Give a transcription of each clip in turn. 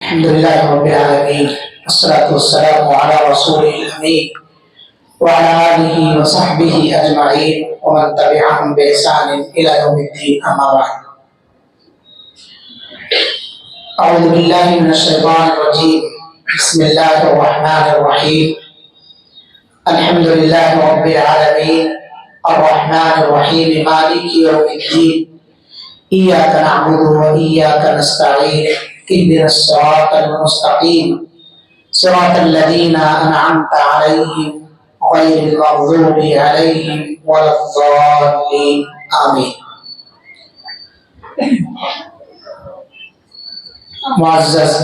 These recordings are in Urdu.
الحمد لله رب العالمين والصلاة والسلام على رسوله الأمين وعلى آله وصحبه أجمعين ومن تبعهم بإحسان إلى يوم الدين أما بعد. أعوذ بالله من الشيطان الرجيم. بسم الله الرحمن الرحيم. الحمد لله رب العالمين الرحمن الرحيم مالك يوم الدين إياك نعبد وإياك نستعين اهدنا الصراط المستقيم صراط الذين أنعمت عليهم غير المغضوب عليهم ولا الضالين آمين. معزز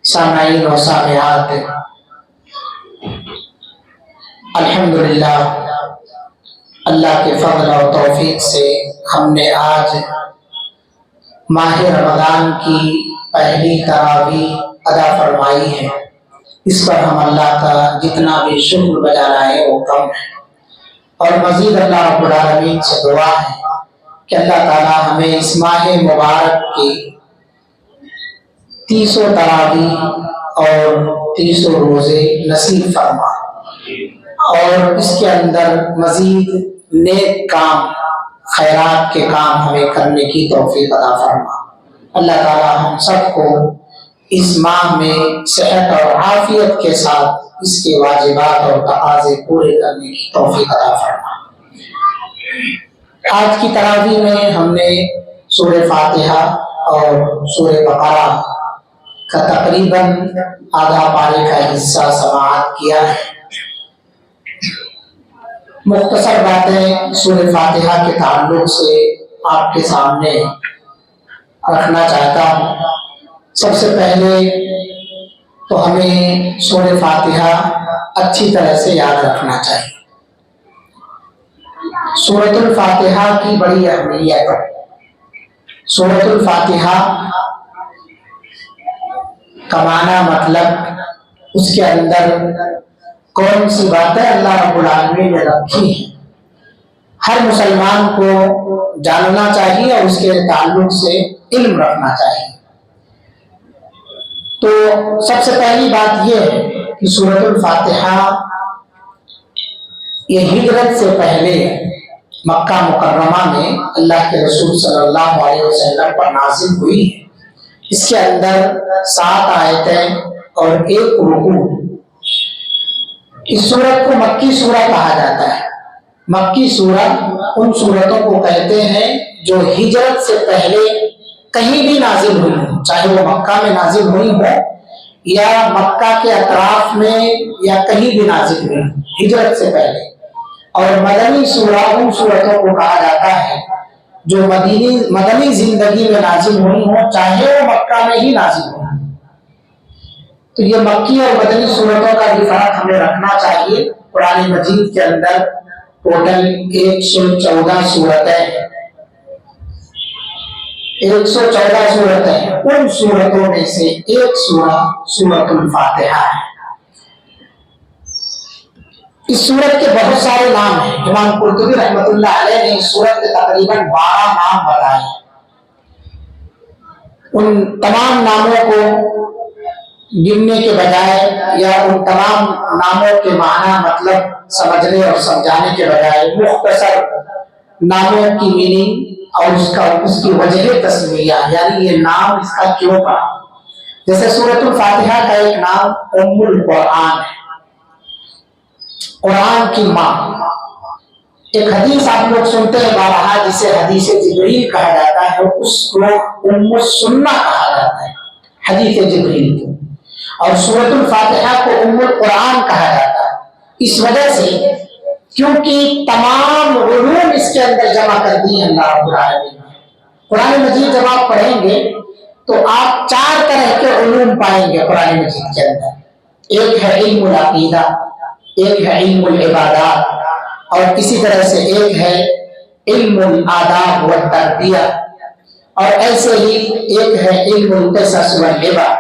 سامعین و سامعات، الحمدللہ اللہ کے فضل اور توفیق سے ہم نے آج ماہ رمضان کی پہلی تراویح ادا فرمائی ہے. اس پر ہم اللہ کا جتنا بھی شکر بجا لائیں وہ کم ہے، اور مزید اللہ رب العالمین سے دعا ہے کہ اللہ تعالی ہمیں اس ماہ مبارک کی 30 تراویح اور 30 روزے نصیب فرما، اور اس کے اندر مزید نیک کام، خیرات کے کام ہمیں کرنے کی توفیق عطا فرما. اللہ تعالی ہم سب کو اس ماہ میں صحت اور عافیت کے ساتھ اس کے واجبات اور تقاضے پورے کرنے کی توفیق عطا فرما. آج کی تراویح میں ہم نے سورہ فاتحہ اور سورہ بقرہ کا تقریباً آدھا پارے کا حصہ سماعت کیا ہے. مختصر باتیں سورہ فاتحہ کے تعلق سے آپ کے سامنے رکھنا چاہتا ہوں. سب سے پہلے تو ہمیں سورہ فاتحہ اچھی طرح سے یاد رکھنا چاہیے. سورۃ الفاتحہ کی بڑی اہمیت. سورۃ الفاتحہ کا معنی مطلب اس کے اندر کون سی باتیں اللہ رب العالمین نے رکھی ہیں ہر مسلمان کو جاننا چاہیے اور اس کے تعلق سے علم رکھنا چاہیے. تو سب سے پہلی بات یہ ہے کہ سورۃ الفاتحہ یہ ہجرت سے پہلے مکہ مکرمہ میں اللہ کے رسول صلی اللہ علیہ وسلم پر نازل ہوئی ہے. اس کے اندر 7 آیتیں اور 1 رکوع. اس سورت کو مکی سورہ کہا جاتا ہے. مکی سورت ان سورتوں کو کہتے ہیں جو ہجرت سے پہلے کہیں بھی نازل ہوئی ہوں، چاہے وہ مکہ میں نازل ہوئی ہو یا مکہ کے اطراف میں یا کہیں بھی نازل ہوئی ہوں ہجرت سے پہلے. اور مدنی سورہ ان سورتوں کو کہا جاتا ہے جو مدنی زندگی میں نازل ہوئی ہوں، چاہے وہ مکہ میں ہی نازل ہوئی. تو یہ مکی اور مدنی سورتوں کا بھی فرق ہمیں رکھنا چاہیے. قرآن مجید کے اندر ٹوٹل 114 سورتیں ہیں. 114 سورتیں، ان سورتوں میں سے ایک سورہ سورۃ الفاتحہ ہے. اس سورت کے بہت سارے نام ہیں. امام قرطبی رحمۃ اللہ علیہ نے اس سورت کے تقریباً 12 نام بتائے. ان تمام ناموں کو گننے کے بجائے یا ان تمام ناموں کے معنی مطلب سمجھنے اور سمجھانے کے بجائے مختصر ناموں کی میننگ اور اس کی وجہ تسمیہ، یعنی یہ نام اس کا کیوں پڑا. جیسے سورۃ الفاتحہ کا ایک نام ام القرآن ہے، قرآن کی ماں. ایک حدیث آپ لوگ سنتے ہیں بارہا جسے حدیث جبریل کہا جاتا ہے، اس کو ام السنہ کہا جاتا ہے، حدیث جبریل کو. اور سورۃ الفاتحہ کو ام القرآن کہا جاتا ہے اس وجہ سے کیونکہ تمام علوم اس کے اندر جمع کر دی ہیں اللہ رب العالمین نے. قرآن مجید جب آپ پڑھیں گے تو آپ 4 طرح کے علوم پائیں گے قرآن مجید کے اندر. ایک ہے علم العقیدہ، ایک ہے علم العبادات، اور اسی طرح سے ایک ہے علم الآداب والتربیہ، اور ایسے ہی ایک ہے علم القصص والعبر.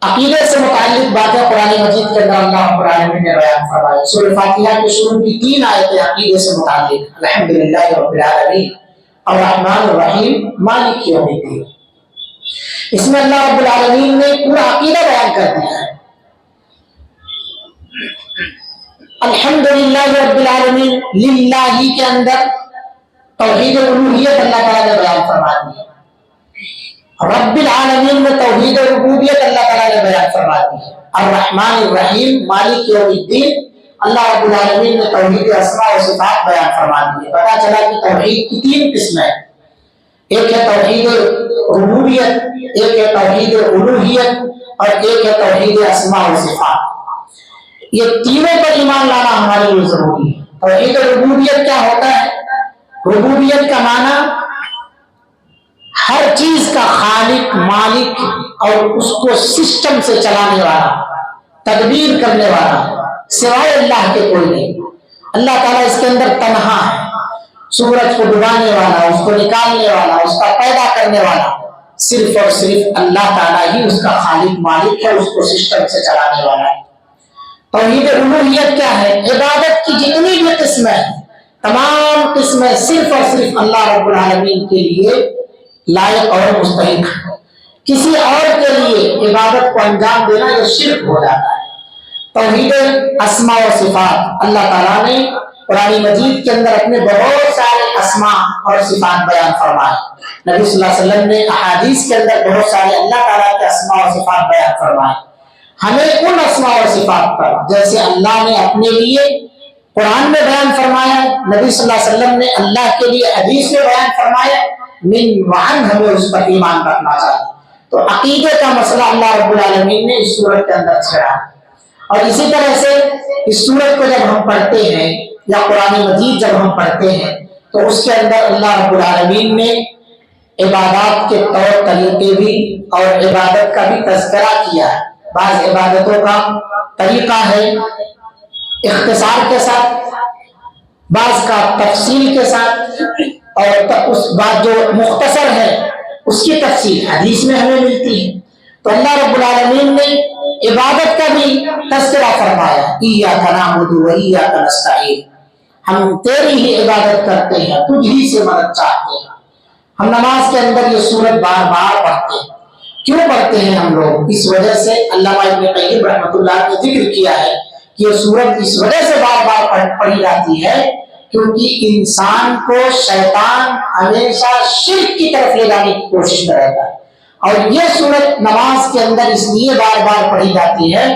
عقیدے سے متعلق باتیں قرآن مجید کے اندر اللہ رب العالمین نے بیان فرمائی. سورہ فاتحہ کے شروع کی 3 آیتیں عقیدے سے متعلق. الحمدللہ رب العالمین الرحمن الرحیم مالک یوم الدین. اس میں اللہ رب العالمین نے پورا عقیدہ بیان کر دیا ہے. الحمدللہ رب العالمین، للہ کے اندر توحید الوہیت اللہ تعالیٰ نے بیان فرما دی ہے. رب العالمین میں توحید ربوبیت اللہ تعالیٰ نے بیان فرما دی ہے. الرحمن الرحیم مالک یوم الدین اللہ رب العالمین نے توحید اسماء و صفات بیان فرما دی ہے. پتا چلا کہ توحید کی 3 قسمیں ہیں. ایک ہے توحید ربوبیت، ایک ہے توحید الوہیت، اور ایک ہے توحید اسماء و صفات. یہ تینوں پر ایمان لانا ہمارے لیے ضروری ہے. توحید ربوبیت کیا ہوتا ہے؟ ربوبیت کا معنی ہر چیز کا خالق، مالک اور اس کو سسٹم سے چلانے والا، تدبیر کرنے والا سوائے اللہ کے کوئی نہیں. اللہ تعالیٰ اس کے اندر تنہا ہے. سورج کو ڈبانے والا، اس کو نکالنے والا، اس کا پیدا کرنے والا صرف اور صرف اللہ تعالیٰ ہی اس کا خالق مالک ہے، اس کو سسٹم سے چلانے والا ہے. توحید الوہیت کیا ہے؟ عبادت کی جتنی بھی قسمیں ہیں، تمام قسمیں صرف اور صرف اللہ رب العالمین کے لیے لائق اور مستحق ہے. کسی اور کے لیے عبادت کو انجام دینا یہ شرک ہو جاتا ہے. توحید اسماء و صفات، اللہ تعالیٰ نے قرآن مجید کے اندر اپنے بہت سارے اسماء اور صفات بیان فرمائے. نبی صلی اللہ علیہ وسلم نے احادیث کے اندر بہت سارے اللہ تعالیٰ کے اسماء و صفات بیان فرمائے. ہمیں ان اسماء و صفات پر جیسے اللہ نے اپنے لیے قرآن میں بیان فرمایا، نبی صلی اللہ علیہ وسلم نے اللہ کے لیے حدیث میں بیان فرمایا، من وعن ہمیں اس پر ایمان رکھنا چاہیے. تو عقیدے کا مسئلہ اللہ رب العالمین نے اس سورت کے اندر چھڑا. اور اسی طرح سے اس سورت کو جب ہم پڑھتے ہیں یا قرآن مجید جب ہم پڑھتے ہیں تو اس کے اندر اللہ رب العالمین نے عبادات کے طور طریقے بھی اور عبادت کا بھی تذکرہ کیا ہے. بعض عبادتوں کا طریقہ ہے اختصار کے ساتھ، بعض کا تفصیل کے ساتھ، اور اس بات جو مختصر ہے اس کی تفصیل حدیث میں ہمیں ملتی ہے. تو اللہ رب العالمین نے عبادت کا بھی تذکرہ فرمایا، ایاک نعبد و ایاک نستعین، ہم تیری ہی عبادت کرتے ہیں، تجھ ہی سے مدد چاہتے ہیں. ہم نماز کے اندر یہ سورت بار بار پڑھتے ہیں. کیوں پڑھتے ہیں ہم لوگ؟ اس وجہ سے علامہ ابن قیم رحمۃ اللہ نے ذکر کیا ہے کہ یہ سورت اس وجہ سے بار بار پڑھی جاتی ہے کیونکہ انسان کو شیطان ہمیشہ شرک کی طرف لے جانے کی کوشش میں رہتا ہے. اور یہ سورت نماز کے اندر اس لیے بار بار پڑھی جاتی ہے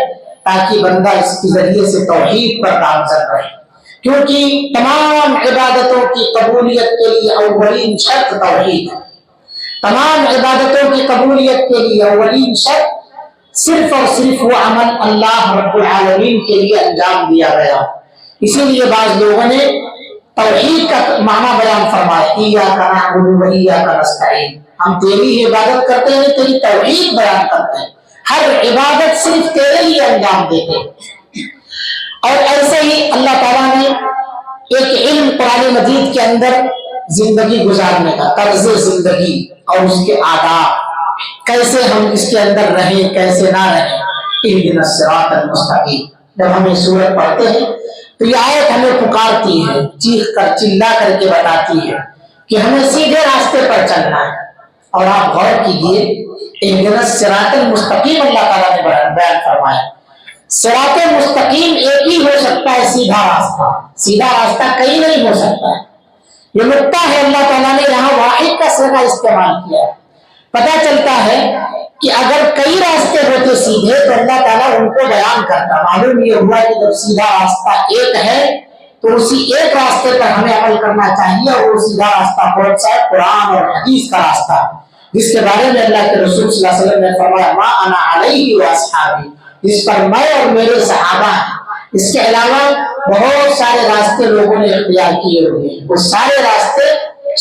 تاکہ بندہ اس کے ذریعے سے توحید پر گامزن رہے. کیونکہ تمام عبادتوں کی قبولیت کے لیے اولین شرط توحید ہے. تمام عبادتوں کی قبولیت کے لیے اولین شرط صرف اور صرف وہ عمل اللہ رب العالمین کے لیے انجام دیا گیا. اسی لیے بعض لوگوں نے توحید کا معنی بیان فرمایا، ایاک نعبد و ایاک نستعین، ہم تیری ہی عبادت کرتے ہیں، تیری توحید بیان کرتے ہیں، ہر عبادت صرف تیرے لیے انجام دیتے ہیں. اور ایسے ہی اللہ تعالیٰ نے ایک علم قرآن مجید کے اندر زندگی گزارنے کا طرز زندگی اور اس کے آداب، کیسے ہم اس کے اندر رہیں کیسے نہ رہیں. اہدنا الصراط المستقیم، جب ہم یہ سورت پڑھتے ہیں تو یہ آیت ہمیں پکارتی ہے، چیخ کر چلا کر کے بتاتی ہے کہ ہمیں سیدھے راستے پر چلنا ہے. اور آپ غور کیجئے، اہدنا الصراط المستقیم اللہ تعالیٰ نے بیان فرمایا. صراط مستقیم ایک ہی ہو سکتا ہے، سیدھا راستہ. سیدھا راستہ کہیں نہیں ہو سکتا ہے. یہ نقطہ ہے، اللہ تعالیٰ نے یہاں واحد کا صیغہ استعمال کیا ہے. پتہ چلتا ہے کہ اگر کئی راستے ہوتے سیدھے تو اللہ تعالیٰ ان کو بیان کرتا. معلوم یہ ہوا کہ جب سیدھا راستہ ایک ہے تو اسی ایک راستے پر ہمیں عمل کرنا چاہیے، اور وہ سیدھا راستہ کون سا ہے؟ قرآن اور حدیث کا راستہ، جس کے بارے میں اللہ کے رسول صلی اللہ علیہ وسلم نے فرمایا، ما انا علیہ واصحابی، جس پر میں اور میرے صحابہ ہیں. اس کے علاوہ بہت سارے راستے لوگوں نے اختیار کیے ہوئے ہیں، وہ سارے راستے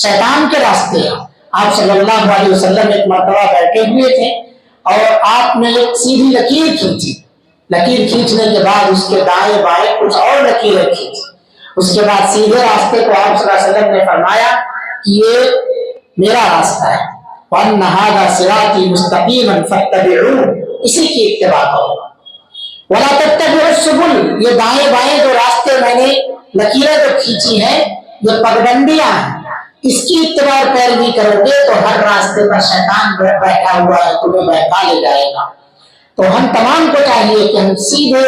شیطان کے راستے ہیں. آپ صلی اللہ علیہ وسلم ایک مرتبہ بیٹھے ہوئے تھے اور آپ نے ایک سیدھی لکیر کھینچی. لکیر کھینچنے کے بعد اس کے دائیں بائیں کچھ اور لکیریں کھینچی. اس کے بعد سیدھے راستے کو آپ صلی اللہ علیہ وسلم نے فرمایا کہ یہ میرا راستہ ہے، وَأَنَّ هَذَا صِرَاطِي مُسْتَقِيمًا فَاتَّبِعُوهُ، اسی کی اتباع کرو. وَلَا تَتَّبِعُوا السُّبُلَ، یہ دائیں بائیں جو راستے میں نے لکیریں جو کھینچی ہیں یہ پگڈنڈیاں ہیں، اس کی اتباع اور پیروی کرو گے تو ہر راستے پر شیطان بیٹھا ہوا ہے، تمہیں بہکا لے جائے گا۔ تو ہم تمام کو چاہیے کہ ہم سیدھے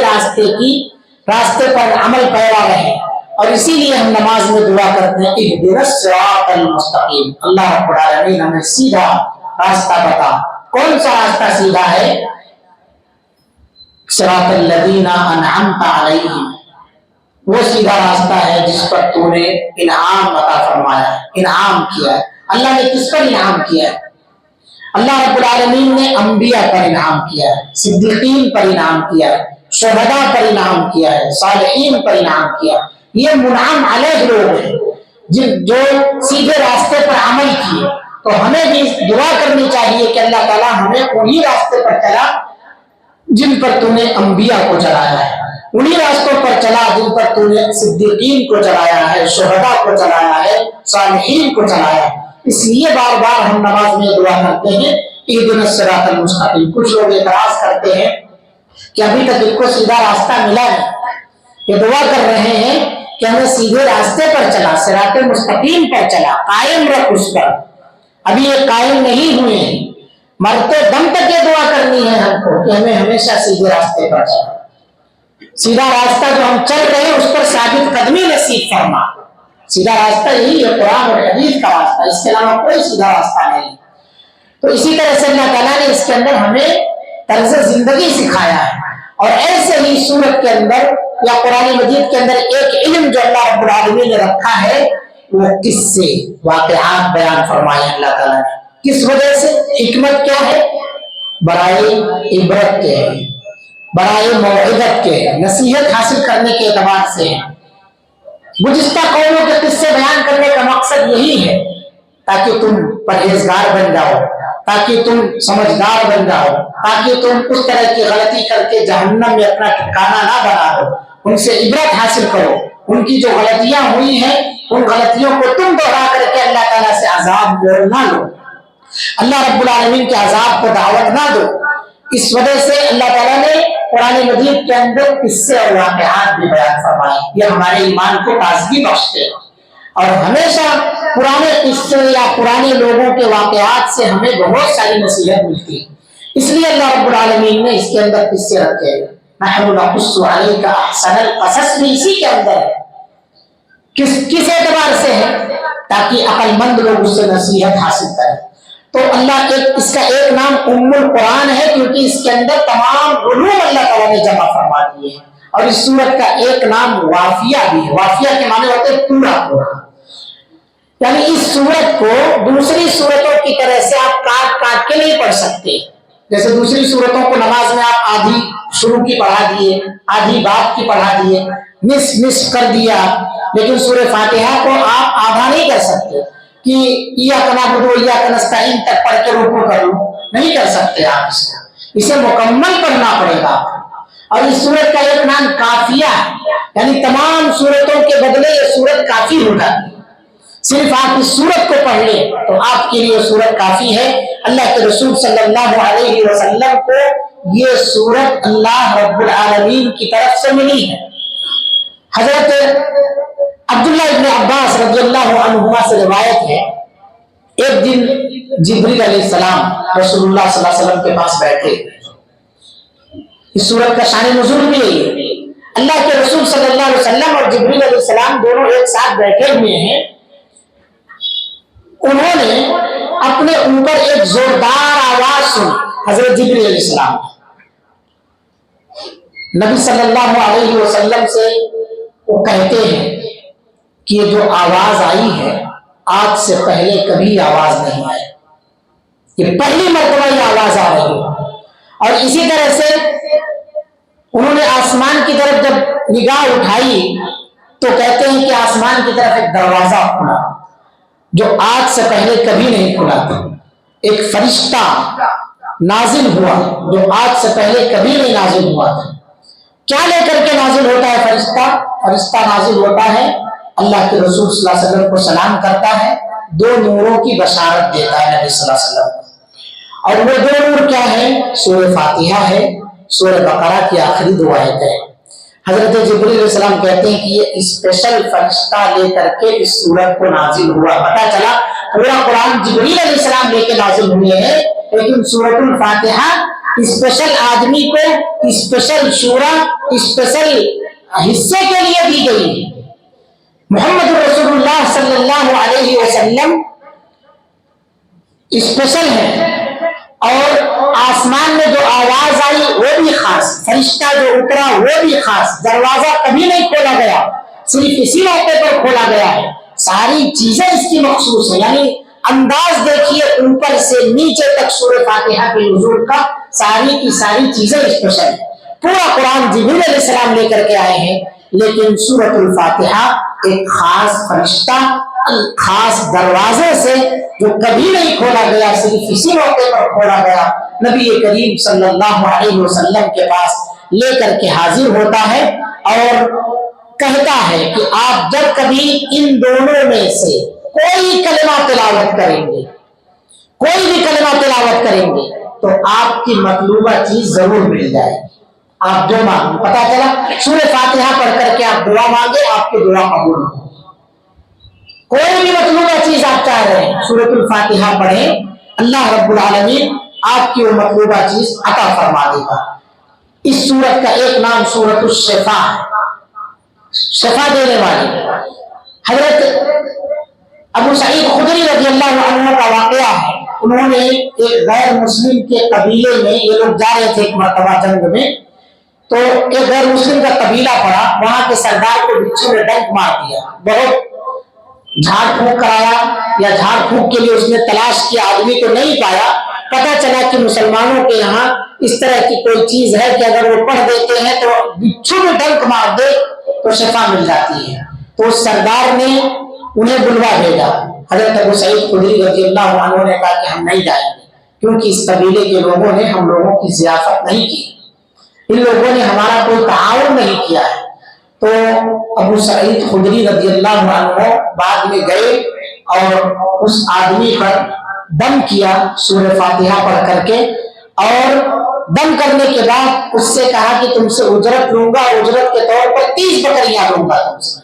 راستے پر عمل پیرا رہیں، اور اسی لیے ہم نماز میں دعا کرتے ہیں اہدنا الصراط المستقیم، اللہ رب العالمین ہمیں سیدھا راستہ بتا۔ کون سا راستہ سیدھا ہے؟ صراط الذین انعمت علیہم، وہ سیدھا راستہ ہے جس پر تو نے انعام عطا فرمایا ہے، انعام کیا ہے۔ اللہ نے کس پر انعام کیا ہے؟ اللہ رب العالمین نے انبیاء پر انعام کیا ہے، صدیقین پر انعام کیا ہے، شہداء پر انعام کیا ہے، صالحین پر انعام کیا ہے۔ یہ منعم علیہ لوگ ہیں جو سیدھے راستے پر عمل کیے۔ تو ہمیں بھی دعا کرنی چاہیے کہ اللہ تعالیٰ ہمیں انہی راستے پر چلا جن پر تو نے انبیاء کو چلایا ہے، انہی راستوں پر چلا جن پر تو نے صدیقین کو چلایا ہے، شہداء کو چلایا ہے، صالحین کو چلایا ہے۔ اس لیے بار بار ہم نماز میں دعا کرتے ہیں اہدنا الصراط المستقیم۔ کچھ لوگ اعتراض کرتے ہیں کہ ابھی تک ان کو سیدھا راستہ ملا نہیں، یہ دعا کر رہے ہیں کہ ہمیں سیدھے راستے پر چلا، صراط مستقیم پر چلا، قائم رکھ اس پر۔ ابھی یہ قائم نہیں ہوئے ہیں، مرتے دم تک یہ دعا کرنی ہے ہم کو کہ ہمیں ہمیشہ سیدھے راستے پر چلا۔ سیدھا راستہ جو ہم چل رہے ہیں اس پر ثابت قدمی نصیب فرما۔ سیدھا راستہ یہی ہے، قرآن اور حدیث کا راستہ، اس کے علاوہ کوئی سیدھا راستہ نہیں۔ تو اسی طرح سے اللہ تعالیٰ نے اس کے اندر ہمیں طرز زندگی سکھایا ہے، اور ایسے ہی سورت کے اندر یا قرآن مجید کے اندر ایک علم جو اللہ رب العالمین نے رکھا ہے، وہ قصے واقعات بیان فرمائے اللہ تعالیٰ نے۔ کس وجہ سے؟ حکمت کیا ہے؟ برائے عبرت کے، برائے موعظت کے، نصیحت حاصل کرنے کے اعتبار سے۔ گزشتہ قوموں کے قصے بیان کرنے کا مقصد یہی ہے تاکہ تم پرہیزگار بن جاؤ، تاکہ تم سمجھدار بن جاؤ، تاکہ تم اس طرح کی غلطی کر کے جہنم میں اپنا ٹھکانہ نہ بنا دو۔ ان سے عبرت حاصل کرو، ان کی جو غلطیاں ہوئی ہیں ان غلطیوں کو تم دوہرا کر کے اللہ تعالیٰ سے عذاب نہ لو، اللہ رب العالمین کے عذاب کو دعوت نہ دو۔ اس وجہ سے اللہ تعالیٰ نے قرآن مجید کے اندر قصے اور واقعات بھی بیان فرمائے، یہ ہمارے ایمان کو تازگی بخشتے ہیں، اور ہمیشہ پرانے قصے یا پرانے لوگوں کے واقعات سے ہمیں بہت ساری نصیحت ملتی ہے۔ اس لیے اللہ رب العالمین نے اس کے اندر قصے رکھے ہیں۔ نحن نقص علیک احسن القصص بھی اسی کے اندر ہے۔ کس اعتبار سے ہے؟ تاکہ عقل مند لوگ اس سے نصیحت حاصل کریں۔ تو اللہ اس کا ایک نام ام القرآن ہے کیونکہ اس کے اندر تمام علوم اللہ تعالیٰ نے جمع فرما دیے ہیں، اور اس سورت کا ایک نام وافیہ بھی ہے۔ وافیہ کے معنی ہوتے ہیں پورا پورا، یعنی اس سورت کو دوسری سورتوں کی طرح سے آپ کاٹ کاٹ کے نہیں پڑھ سکتے۔ جیسے دوسری سورتوں کو نماز میں آپ آدھی شروع کی پڑھا دیے، آدھی بعد کی پڑھا دیے، نصف کر دیا، لیکن سورہ فاتحہ کو آپ آدھا نہیں کر سکتے کہ ایاک نعبد و ایاک نستعین تک پڑھ کے رکوع کرو، نہیں کر سکتے آپ اس کو، اسے مکمل پڑھنا پڑے گا۔ اور اس سورت کا ایک نام کافیہ ہے، یعنی تمام سورتوں کے بدلے یہ سورت کافی ہو جاتی ہے۔ صرف آپ اس سورت کو پڑھ لیں تو آپ کے لیے سورت کافی ہے۔ اللہ کے رسول صلی اللہ علیہ وسلم کو یہ سورت اللہ رب العالمین کی طرف سے ملی ہے۔ حضرت عبداللہ ابن عباس رضی اللہ عنہما سے روایت ہے، ایک دن جبریل علیہ السلام رسول اللہ صلی اللہ علیہ وسلم کے پاس بیٹھے۔ اس سورت کا شان نزول بھی ہے، اللہ کے رسول صلی اللہ علیہ وسلم اور جبریل علیہ السلام دونوں ایک ساتھ بیٹھے ہوئے ہیں۔ انہوں نے اپنے اوپر ایک زوردار آواز سنی، حضرت جبریل علیہ السلام نبی صلی اللہ علیہ وسلم سے وہ کہتے ہیں کہ یہ جو آواز آئی ہے آج سے پہلے کبھی آواز نہیں آئی، یہ پہلی مرتبہ یہ آواز آ رہی ہے۔ اور اسی طرح سے انہوں نے آسمان کی طرف جب نگاہ اٹھائی تو کہتے ہیں کہ آسمان کی طرف ایک دروازہ کھلا جو آج سے پہلے کبھی نہیں کھلا تھا۔ ایک فرشتہ نازل ہوا جو آج سے پہلے کبھی نہیں نازل ہوا تھا۔ کیا لے کر کے نازل ہوتا ہے فرشتہ؟ فرشتہ نازل ہوتا ہے اللہ کے رسول صلی اللہ علیہ وسلم کو سلام کرتا ہے، دو نوروں کی بشارت دیتا ہے نبی صلی اللہ علیہ وسلم، اور وہ دو نور کیا ہے؟ سورہ فاتحہ ہے، سورہ بقرہ کی آخری دو آیتیں ہیں۔ حضرت جبریل علیہ السلام کہتے ہیں کہ یہ اسپیشل فرشتہ لے کر کے اس سورت کو نازل ہوا. پتہ چلا پورا قرآن جبریل علیہ السلام لے کے نازل ہوئے ہیں، لیکن سورت الفاتحہ اسپیشل آدمی کو اسپیشل شورا اسپیشل حصے کے لیے دی گئی ہے. محمد رسول اللہ صلی اللہ علیہ وسلم اسپیشل ہے، اور آسمان میں جو آواز آئی وہ بھی خاص، فرشتہ جو اترا وہ بھی خاص، دروازہ کبھی نہیں کھولا گیا، صرف اسی موقع پر کھولا گیا ہے. ساری چیزیں اس کی مخصوص ہیں، یعنی انداز دیکھیے اوپر سے نیچے تک سورہ فاتحہ کے نزول کا ساری کی ساری چیزیں اسپیشل ہیں. پورا قرآن جبریل علیہ السلام لے کر کے آئے ہیں، لیکن سورۃ الفاتحہ ایک خاص فرشتہ خاص دروازے سے جو کبھی نہیں کھولا گیا، صرف اسی موقع پر کھولا گیا، نبی کریم صلی اللہ علیہ وسلم کے پاس لے کر کے حاضر ہوتا ہے اور کہتا ہے کہ آپ جب کبھی ان دونوں میں سے کوئی کلمہ تلاوت کریں گے، کوئی بھی کلمہ تلاوت کریں گے تو آپ کی مطلوبہ چیز ضرور مل جائے گی. آپ جو مانگیں، پتا چلا سورہ فاتحہ پڑھ کر کے آپ دعا مانگے، آپ کی دعا قبول ہو. کوئی بھی مطلوبہ چیز آپ چاہ رہے ہیں، سورۃ الفاتحہ پڑھیں، اللہ رب العالمین آپ کی وہ مطلوبہ چیز عطا فرما دے گا. اس سورت کا ایک نام سورۃ الشفا ہے، شفا دینے والی. حضرت ابو سعید خدری رضی اللہ عنہ کا واقعہ ہے، انہوں نے ایک غیر مسلم کے قبیلے میں، یہ لوگ جا رہے تھے ایک مرتبہ جنگ میں، تو ایک غیر مسلم کا قبیلہ پڑا، وہاں کے سردار کو بچھو نے ڈنک مار دیا. بہت جھاڑ پھونک کرایا یا جھاڑ پھونک کے لیے اس نے تلاش کیا، آدمی کو نہیں پایا. پتا چلا کہ مسلمانوں کے یہاں اس طرح کی کوئی چیز ہے کہ اگر وہ پڑھ دیتے ہیں تو بچھو میں ڈنک مار دے تو شفا مل جاتی ہے. تو اس سردار نے انہیں بلوا بھیجا. حضرت ابو سعید خدری رضی اللہ عنہ نے کہا کہ ہم نہیں جائیں گے، کیونکہ اس قبیلے کے لوگوں نے ہم لوگوں کی ضیافت نہیں کی، ان لوگوں نے ہمارا کوئی تعاون نہیں کیا ہے. تو ابو سعید خدری رضی اللہ عنہ بعد میں گئے اور اس آدمی پر دم کیا سورہ فاتحہ پڑھ کر کے، اور دم کرنے کے بعد اس سے کہا کہ تم سے اجرت لوں گا، اجرت کے طور پر 30 بکریاں لوں گا تم سے.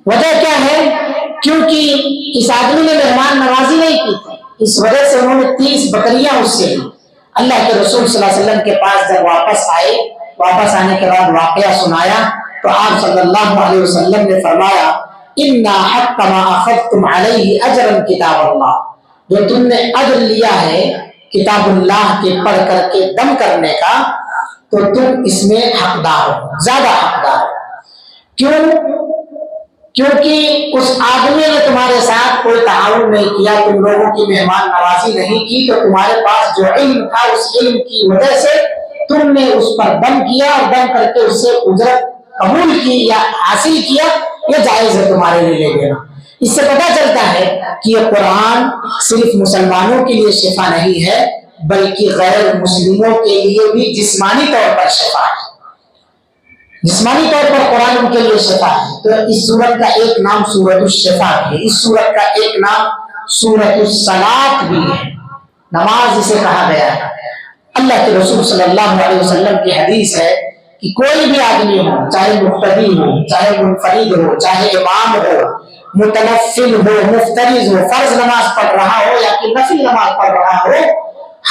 وجہ کیا ہے؟ کیونکہ اس آدمی نے مہمان نوازی نہیں کی تھی، اس وجہ سے انہوں نے 30 بکریاں اس سے لی. اللہ کے رسول صلی اللہ علیہ وسلم کے پاس جب واپس آئے، واپس آنے کے بعد واقعہ سنایا تو آپ صلی اللہ علیہ وسلم نے فرمایا اِنَّا حَقَّ مَا أَخَذْتُمْ عَلَيْهِ أَجْرًا كِتَابَ اللَّهِ، جو تم نے اجر لیا ہے کتاب اللہ کے پڑھ کر کے دم کرنے کا، تو تم اس میں حقدار ہو، زیادہ حقدار ہو. کیوں؟ کیونکہ اس آدمی نے تمہارے ساتھ کوئی تعاون نہیں کیا، تم لوگوں کی مہمان نوازی نہیں کی، تو تمہارے پاس جو علم تھا اس علم کی وجہ سے تم نے اس پر دم کیا اور دم کر کے اس سے اجرت قبول کی یا حاصل کیا، یہ جائز ہے تمہارے لیے لے لینا. اس سے پتہ چلتا ہے کہ یہ قرآن صرف مسلمانوں کے لیے شفا نہیں ہے، بلکہ غیر مسلموں کے لیے بھی جسمانی طور پر شفا ہے. جسمانی طور پر قرآن ان کے لیے شفا ہے. تو اس سورت کا ایک نام سورۃ الشفا بھی ہے، اس سورت کا ایک نام سورۃ الصلاۃ بھی ہے، نماز جسے کہا گیا ہے. اللہ کے رسول صلی اللہ علیہ وسلم کی حدیث ہے کہ کوئی بھی آدمی ہو، چاہے مقتدی ہو، چاہے منفرد ہو، چاہے امام ہو، متنفل ہو، مفترض ہو، فرض نماز پڑھ رہا ہو یا کہ نفل نماز پڑھ رہا ہو،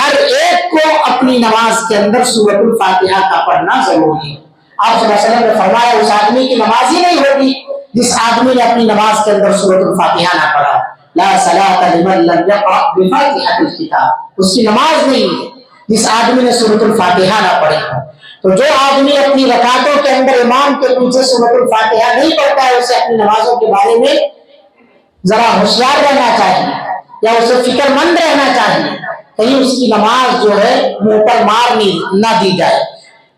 ہر ایک کو اپنی نماز کے اندر سورۃ الفاتحہ کا پڑھنا ضروری ہے. آپ صلی اللہ علیہ وسلم نے فرمایا اس آدمی کی نماز ہی نہیں ہوگی جس آدمی نے اپنی نماز کے اندر سورۃ الفاتحہ نہ پڑھا. لا صلاۃ لمن لم یقرأ بفاتحۃ الکتاب، اس کی نماز نہیں ہے جس آدمی نے سورۃ الفاتحہ نہ پڑھی. تو جو آدمی اپنی رکعتوں کے اندر امام کے پیچھے سورۃ الفاتحہ نہیں پڑھتا ہے، اسے اپنی نمازوں کے بارے میں ذرا ہوشیار رہنا چاہیے یا اسے فکر مند رہنا چاہیے، کہیں اس کی نماز جو ہے منہ پر مار نہ دی جائے.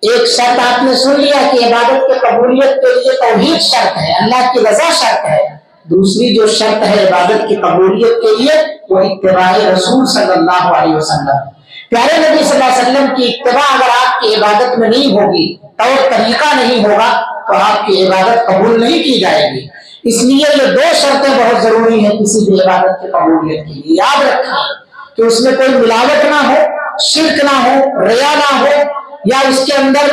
ایک شرط آپ نے سن لیا کہ عبادت کی قبولیت کے لیے توحید شرط ہے، اللہ کی رضا شرط ہے. دوسری جو شرط ہے عبادت کی قبولیت کے لیے وہ اتباع رسول صلی اللہ علیہ وسلم. پیارے نبی صلی اللہ علیہ وسلم کی اتباع اگر آپ کی عبادت میں نہیں ہوگی، طور طریقہ نہیں ہوگا، تو آپ کی عبادت قبول نہیں کی جائے گی. اس لیے یہ دو شرطیں بہت ضروری ہیں کسی بھی عبادت کی قبولیت کے لیے. یاد رکھیں کہ اس میں کوئی ملاوٹ نہ ہو، شرک نہ ہو، ریا نہ ہو، یا اس کے اندر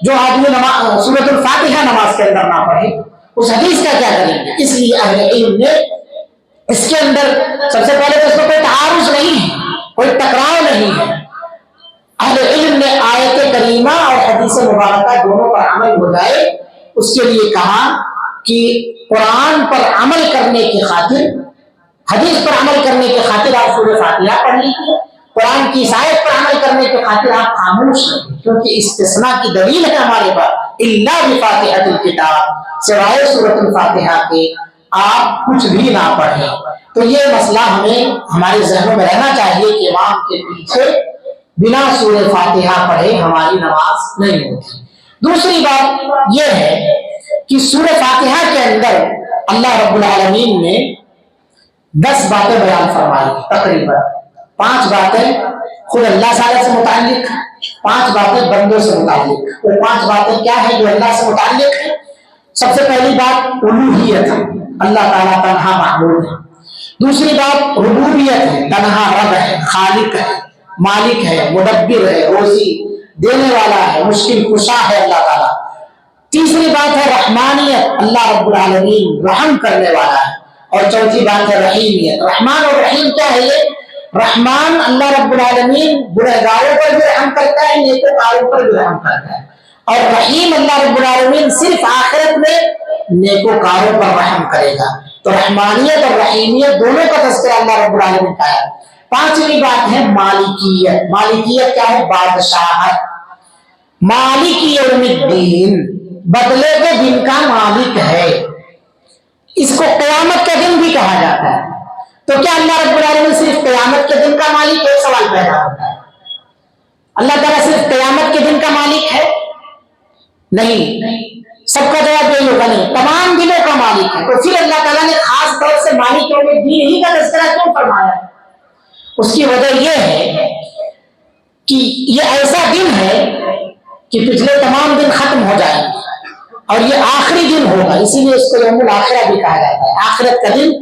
جو آدمی سورۃ الفاتحہ نماز کے اندر نہ پڑھے اس حدیث کا کیا کریں گے؟ اس لیے اہل علم نے اس کے اندر سب سے پہلے تو اس میں کوئی تعارض نہیں ہے، کوئی ٹکراؤ نہیں ہے، اہل علم نے آیت کریمہ اور حدیث مبارکہ دونوں پر عمل ہو جائے اس کے لیے کہا کہ قرآن پر عمل کرنے کی خاطر، حدیث پر عمل کرنے کی خاطر آپ سورہ فاتحہ پڑھ لیجیے، قرآن کی آیت پر عمل کرنے کی خاطر آپ خاموش رہیں، کیونکہ استثناء کی دلیل ہے ہمارے پاس، الا بفاتحۃ الکتاب، سوائے سورۃ الفاتحہ کے آپ کچھ بھی نہ پڑھیں۔ تو یہ مسئلہ ہمیں ہمارے ذہنوں میں رہنا چاہیے کہ امام کے پیچھے بنا سورہ فاتحہ پڑھے ہماری نماز نہیں ہوتی۔ دوسری بات یہ ہے کہ سورہ فاتحہ کے اندر اللہ رب العالمین نے 10 باتیں بیان فرمائی، تقریباً 5 باتیں خود اللہ تعالیٰ سے متعلق، 5 باتیں بندوں سے متعلق۔ وہ 5 باتیں کیا ہیں جو اللہ سے متعلق ہیں؟ سب سے پہلی بات الوہیت ہے، اللہ تعالیٰ تنہا معبود ہے۔ دوسری بات ربوبیت ہے، تنہا رب ہے، خالق ہے، مالک ہے، مدبر ہے، روزی دینے والا ہے، مشکل کشا ہے اللہ تعالیٰ۔ تیسری بات ہے رحمانیت، اللہ رب العالمین رحم کرنے والا ہے۔ اور چوتھی بات ہے رحیمیت۔ رحمان اور رحیم کیا ہے؟ یہ رحمان اللہ رب العالمین گنہگاروں پر بھی رحم کرتا ہے، نیکوکاروں پر بھی رحم کرتا ہے، اور رحیم اللہ رب العالمین صرف آخرت میں نیکوکاروں پر رحم کرے گا۔ تو رحمانیت اور رحیمیت دونوں کا تذکرہ اللہ رب العالمین کا ہے۔ 5ویں بات ہے مالکیت۔ مالکیت کیا ہے؟ بادشاہت۔ مالک یوم الدین، بدلے کے دن کا مالک ہے، اس کو قیامت کا دن بھی کہا جاتا ہے۔ تو کیا اللہ رب العالمین صرف قیامت کے دن کا مالک ہے؟ سوال پیدا ہوتا ہے، اللہ تعالیٰ صرف قیامت کے دن کا مالک ہے؟ نہیں، سب کا جواب یہی ہوگا نہیں، تمام دنوں کا مالک ہے۔ تو پھر اللہ تعالیٰ نے خاص طور سے مالک یوم الدین ہی کا تذکرہ کیوں فرمایا؟ اس کی وجہ یہ ہے کہ یہ ایسا دن ہے کہ پچھلے تمام دن ختم ہو جائیں گے اور یہ آخری دن ہوگا، اسی لیے اس کو یوم الآخرہ بھی کہا جاتا ہے، آخرت کا دن۔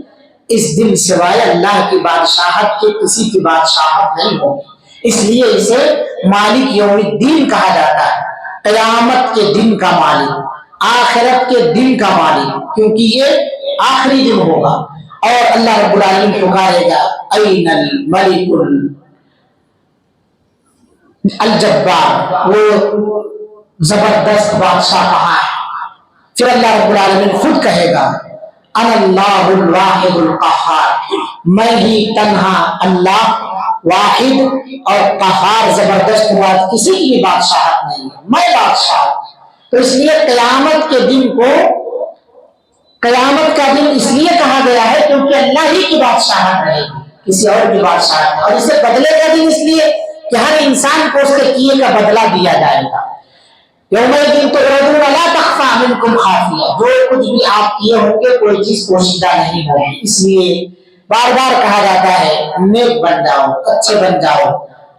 اس دن سوائے اللہ کی بادشاہت کے کسی کی بادشاہت نہیں ہوگی، اس لیے اسے مالک یوم الدین کہا جاتا ہے، قیامت کے دن کا مالک، آخرت کے دن کا مالک، کیونکہ یہ آخری دن ہوگا۔ اور اللہ رب العالمین پکارے گا این الملک الجبار، وہ زبردست بادشاہ کہاں ہے؟ پھر اللہ رب العالمین خود کہے گا انا اللہ الواحد القہار، میں ہی تنہا اللہ واحد اور قہار، زبردست بات، کسی کی بھی بادشاہت نہیں ہے، میں بادشاہ۔ تو اس لیے قیامت کے دن کو قیامت کا دن اس لیے کہا گیا ہے کیونکہ اللہ ہی کی بادشاہت رہے گی، کسی اور کی بادشاہت نہیں۔ اور اسے بدلے کا دن اس لیے کہ ہر انسان کو اس کے کیے کا بدلہ دیا جائے گا۔ یومئذ تعرضون لا تخفی منکم خافیہ، جو کچھ بھی آپ کیے ہوں گے کوئی چیز پوشیدہ نہیں ہوگی، اس لیے بار بار کہا جاتا ہے نیک بن جاؤ، اچھے بن جاؤ،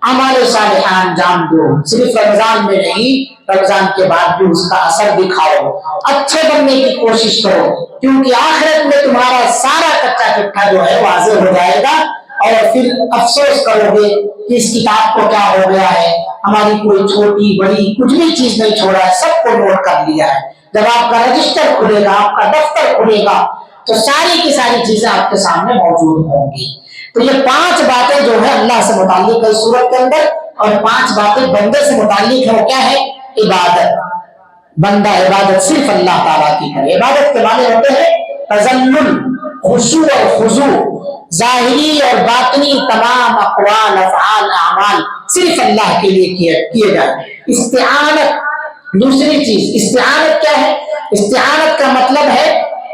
اعمال صالحہ انجام دو، صرف رمضان میں نہیں، رمضان کے بعد بھی اس کا اثر دکھاؤ، اچھے بننے کی کوشش کرو، کیونکہ آخرت میں تمہارا سارا کچا چٹھا جو ہے واضح ہو جائے گا، اور پھر افسوس کرو گے کہ اس کتاب کو کیا ہو گیا ہے، ہماری کوئی چھوٹی بڑی کچھ بھی چیز نہیں چھوڑا ہے، سب کو نوٹ کر لیا ہے۔ جب آپ کا رجسٹر کھلے گا، آپ کا دفتر کھلے گا، تو ساری کی ساری چیزیں آپ کے سامنے موجود ہوں گی۔ تو یہ 5 باتیں جو ہے اللہ سے متعلق ہے سورت کے اندر، اور 5 باتیں بندے سے متعلق ہے، وہ کیا ہے؟ عبادت۔ بندہ عبادت صرف اللہ تعالیٰ کی کرے۔ عبادت کے معنی ہوتے ہیں تذلل، خشوع اور خضوع، ظاہری اور باطنی تمام اقوال، افعال، اعمال صرف اللہ کے لیے کیے جائیں۔ استعانت، دوسری چیز استعانت کیا ہے؟ استعانت کا مطلب ہے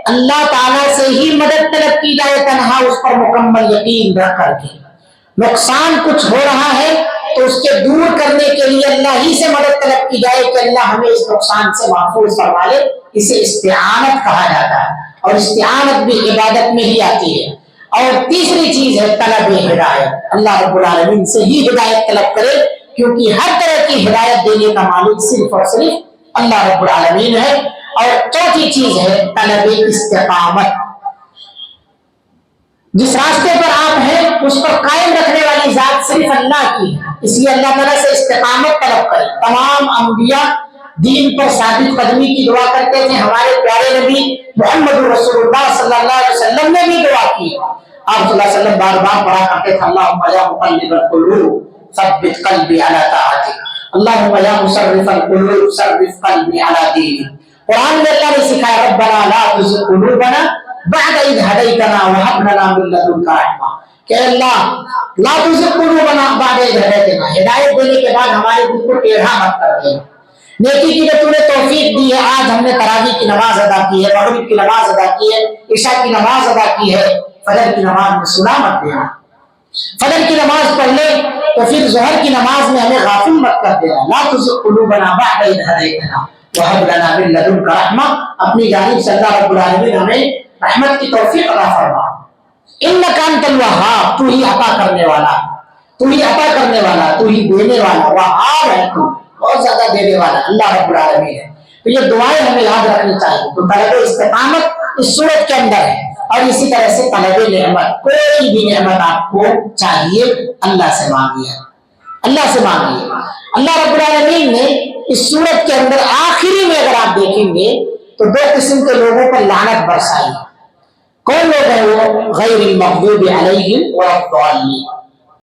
اللہ تعالیٰ سے ہی مدد طلب کی جائے، تنہا اس پر مکمل یقین رکھ کر کے۔ نقصان کچھ ہو رہا ہے تو اس کے دور کرنے کے لیے اللہ ہی سے مدد طلب کی جائے کہ اللہ ہمیں اس نقصان سے محفوظ فرما لے، اسے استعانت کہا جاتا ہے، اور استعانت بھی عبادت میں ہی آتی ہے۔ اور تیسری چیز ہے طلب ہدایت، اللہ رب العالمین سے ہی ہدایت طلب کرے، کیونکہ ہر طرح کی ہدایت دینے کا مالک صرف اور صرف اللہ رب العالمین ہے۔ اور چوتھی چیز ہے طلب استقامت، جس راستے پر آپ ہیں اس پر قائم رکھنے والی ذات صرف اللہ کی ہے، اس لیے اللہ تعالیٰ سے استقامت طلب کریں۔ تمام انبیاء دین پر ثابت قدمی کی دعا کرتے تھے. ہمارے پیارے نبی محمد رسول اللہ صلی اللہ علیہ وسلم نے بھی دعا کی. آپ صلی اللہ علیہ وسلم بار بار پڑھا کرتے تھے اللہم یا مقلب القلوب ثبت قلبی علی طاعتک، اللہم یا مصرف القلوب صرف قلبی علی دینک. قرآن میں اللہ نے سکھایا ربنا لا تزغ قلوبنا بعد اذ ہدیتنا وہب لنا من لدنک رحمہ، کہ اللہ لا تزغ قلوبنا بعد اذ ہدیتنا، ہدایت دینے کے بعد ہمارے دل کو ٹیڑھا مت کر دینا. نیکی کی جو تو نے توفیق دی ہے، آج ہم نے تراویح کی نماز ادا کی ہے، مغرب کی نماز ادا کی ہے، عشاء کی نماز ادا کی ہے، فجر کی نماز میں سنا مت دینا. فجر کی نماز پڑھ لے تو پھر ظہر کی نماز میں ہمیں غافل مت کر دینا. لا تزغ قلوبنا بعد اذ ہدیتنا وہب لنا من لدنک رحمہ، اپنی جانب سے اللہ رب العالمین ہمیں رحمت کی توفیق عطا فرما. انک انت الوہاب، تو ہی عطا کرنے والا، تو ہی عطا کرنے والا، تو ہی دینے والا. وہاب ہے تو، بہت زیادہ دینے والا اللہ رب العالمین ہے. تو یہ دعائیں ہمیں یاد رکھنی چاہیے. تو طلب استقامت اس صورت کے اندر ہے. اور اسی طرح سے طلب نعمت، کوئی بھی نعمت آپ کو چاہیے اللہ سے مانگیے، اللہ سے مانگیے. اللہ رب العالمین نے اس صورت کے اندر آخری میں اگر آپ دیکھیں گے تو دو قسم کے لوگوں پر لعنت برسائی. کون لوگ ہیں وہ؟ غیر المغضوب علیہم ولا الضالین،